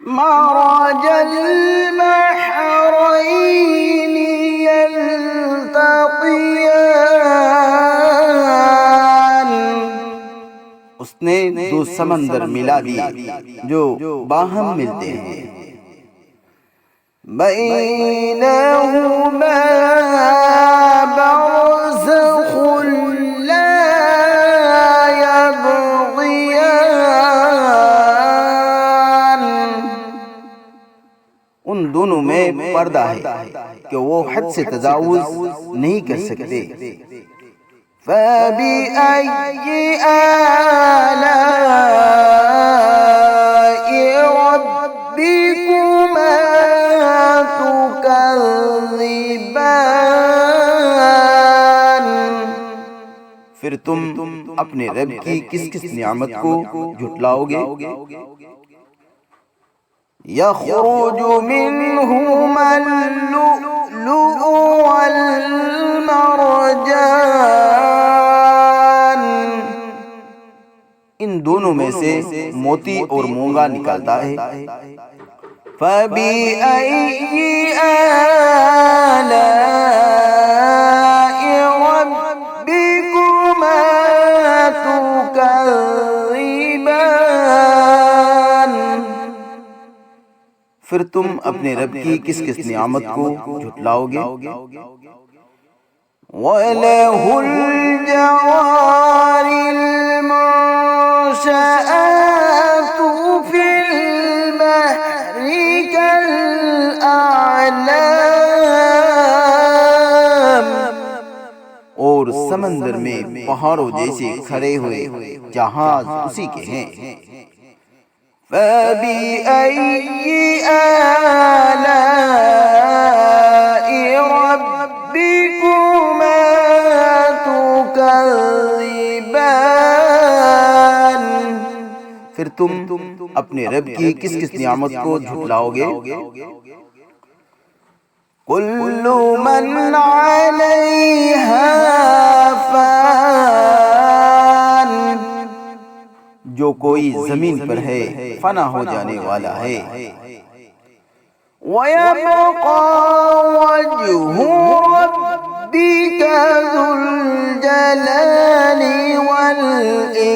مرج البحرين يلتقيان، اس نے دو سمندر ملا دیے جو باہم ملتے ہیں۔ بینہما برزخ لا یبغیان، ان دونوں میں پردہ ہے کہ وہ حد سے تجاوز نہیں کر سکتے۔ فَبِأَيِّ آلَاءِ رَبِّكُمَا تُكَذِّبَانِ، پھر تم اپنے رب کی کس کس نعمت کو جھٹلاؤ گے؟ يَخْرُجُ مِنْهُمَا اللُّؤْلُؤُ وَالْمَرْجَانُ، ان دونوں میں سے موتی اور مونگا نکلتا ہے۔ فَبِأَيِّ آلَاءِ رَبِّكُمَا تُكَذِّبَانِ، پھر تم اپنے رب کی کس کس نعمت کو جھٹلاؤ گے؟ وَلَهُ الْجَوَارِ الْمُنشَآتُ فِي الْبَحْرِ كَالْأَعْلَامِ، اور سمندر میں پہاڑوں جیسے کھڑے ہوئے جہاز اسی کے ہیں۔ فَبِأَيِّ آلَاءِ رَبِّكُمَا تُكَذِّبَانِ، پھر تم اپنے رب کی کس کس نعمت کو جھٹلاؤ گے؟ كُلُّ مَنْ عَلَيْهَا فَانٍ، جو کوئی زمین پر ہے فنا ہو جانے والا ہے۔ وَيَبْقَى وَجْهُ رَبِّكَ ذُو الْجَلَالِ وَالْإِكْرَامِ،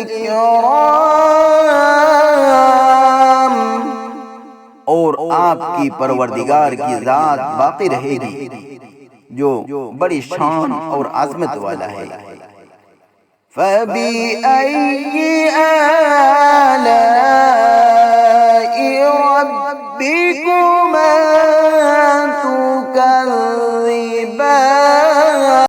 اور آپ کی پروردگار کی ذات باقی رہے گی جو بڑی شان اور عظمت والا ہے۔ فَبِأَيِّ آلَاءِ رَبِّكُمَا تُكَذِّبَانِ